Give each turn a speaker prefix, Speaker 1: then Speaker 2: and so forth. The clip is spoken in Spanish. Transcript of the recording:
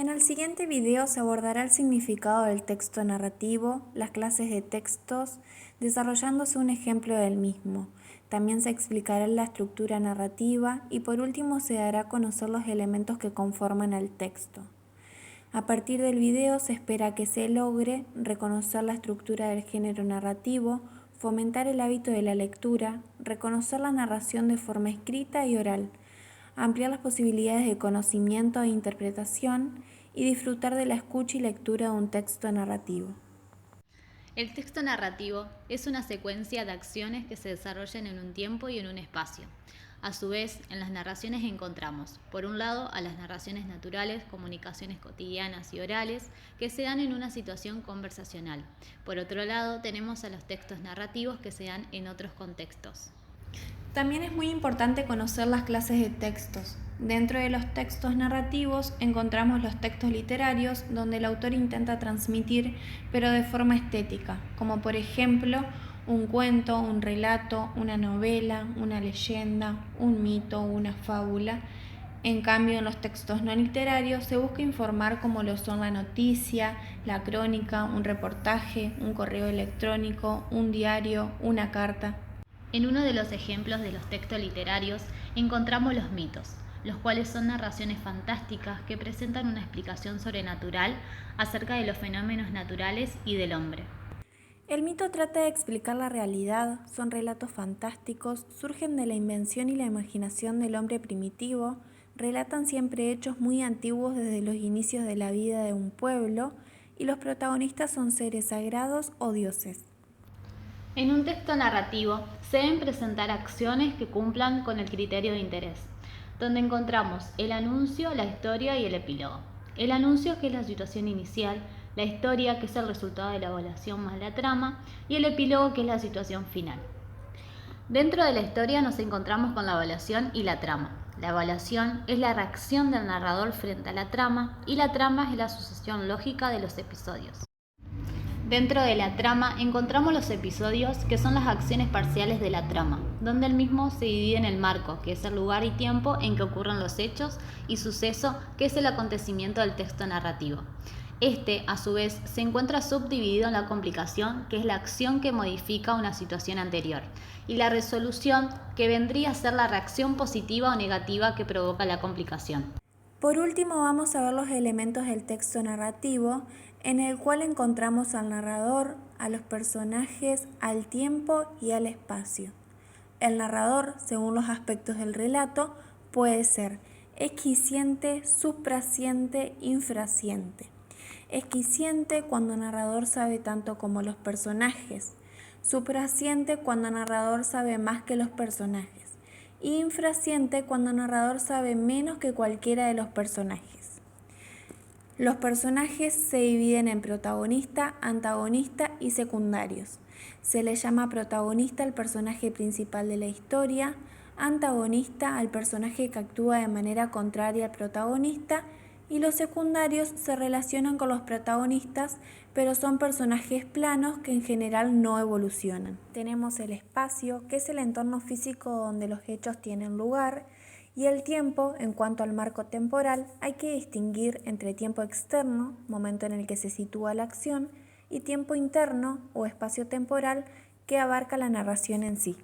Speaker 1: En el siguiente video se abordará el significado del texto narrativo, las clases de textos, desarrollándose un ejemplo del mismo. También se explicará la estructura narrativa y por último se dará a conocer los elementos que conforman el texto. A partir del video se espera que se logre reconocer la estructura del género narrativo, fomentar el hábito de la lectura, reconocer la narración de forma escrita y oral, ampliar las posibilidades de conocimiento e interpretación y disfrutar de la escucha y lectura de un texto narrativo.
Speaker 2: El texto narrativo es una secuencia de acciones que se desarrollan en un tiempo y en un espacio. A su vez, en las narraciones encontramos, por un lado, a las narraciones naturales, comunicaciones cotidianas y orales, que se dan en una situación conversacional. Por otro lado, tenemos a los textos narrativos que se dan en otros contextos.
Speaker 1: También es muy importante conocer las clases de textos. Dentro de los textos narrativos encontramos los textos literarios, donde el autor intenta transmitir, pero de forma estética, como por ejemplo un cuento, un relato, una novela, una leyenda, un mito, una fábula. En cambio, en los textos no literarios se busca informar como lo son la noticia, la crónica, un reportaje, un correo electrónico, un diario, una carta.
Speaker 2: En uno de los ejemplos de los textos literarios encontramos los mitos, los cuales son narraciones fantásticas que presentan una explicación sobrenatural acerca de los fenómenos naturales y del hombre.
Speaker 1: El mito trata de explicar la realidad, son relatos fantásticos, surgen de la invención y la imaginación del hombre primitivo, relatan siempre hechos muy antiguos desde los inicios de la vida de un pueblo y los protagonistas son seres sagrados o dioses.
Speaker 2: En un texto narrativo se deben presentar acciones que cumplan con el criterio de interés, donde encontramos el anuncio, la historia y el epílogo. El anuncio, que es la situación inicial, la historia, que es el resultado de la evaluación más la trama, y el epílogo, que es la situación final. Dentro de la historia nos encontramos con la evaluación y la trama. La evaluación es la reacción del narrador frente a la trama y la trama es la sucesión lógica de los episodios. Dentro de la trama encontramos los episodios, que son las acciones parciales de la trama, donde el mismo se divide en el marco, que es el lugar y tiempo en que ocurren los hechos, y suceso, que es el acontecimiento del texto narrativo. Este, a su vez, se encuentra subdividido en la complicación, que es la acción que modifica una situación anterior, y la resolución, que vendría a ser la reacción positiva o negativa que provoca la complicación.
Speaker 1: Por último, vamos a ver los elementos del texto narrativo, en el cual encontramos al narrador, a los personajes, al tiempo y al espacio. El narrador, según los aspectos del relato, puede ser esquiciente, supraciente, infraciente. Esquiciente cuando el narrador sabe tanto como los personajes. Supraciente cuando el narrador sabe más que los personajes. Y infraciente cuando el narrador sabe menos que cualquiera de los personajes. Los personajes se dividen en protagonista, antagonista y secundarios. Se le llama protagonista al personaje principal de la historia, antagonista al personaje que actúa de manera contraria al protagonista, y los secundarios se relacionan con los protagonistas, pero son personajes planos que en general no evolucionan. Tenemos el espacio, que es el entorno físico donde los hechos tienen lugar, y el tiempo, en cuanto al marco temporal, hay que distinguir entre tiempo externo, momento en el que se sitúa la acción, y tiempo interno o espacio temporal que abarca la narración en sí.